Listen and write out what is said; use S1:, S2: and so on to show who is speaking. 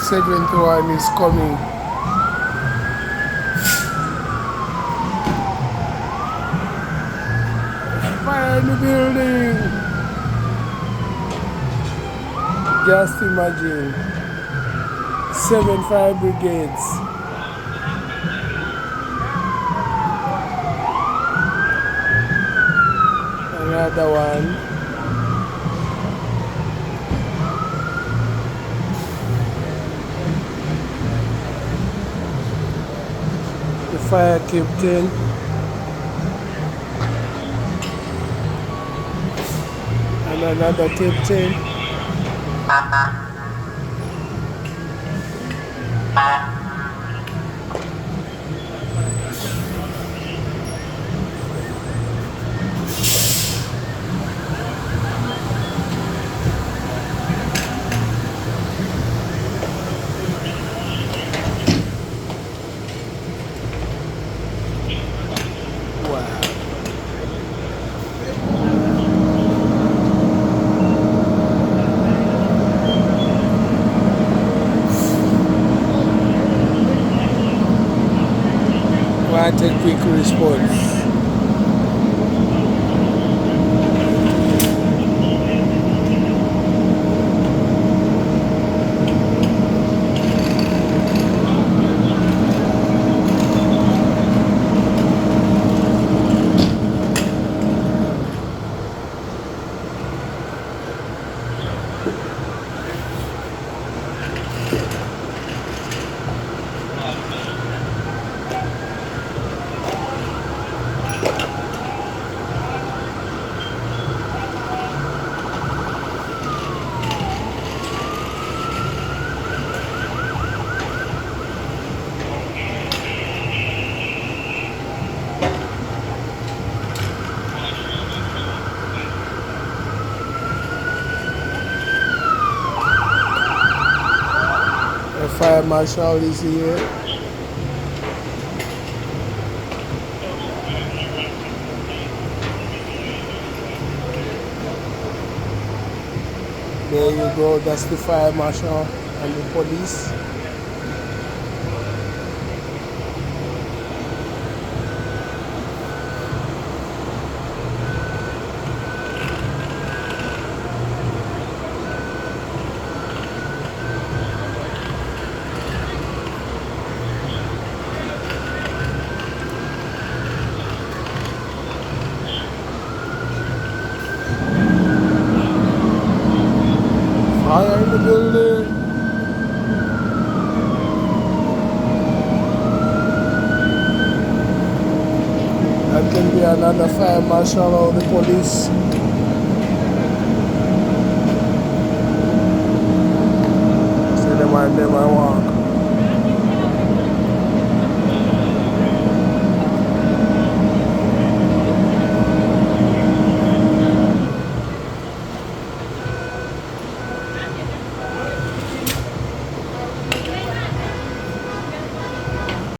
S1: 71 is coming. Fire in the building. Just imagine. 7 fire brigades. Another one. The fire captain. And another captain. What a quick response. The fire marshal is here. There you go, that's the fire marshal and the police. Fire in the building. That can be another fire marshal or the police.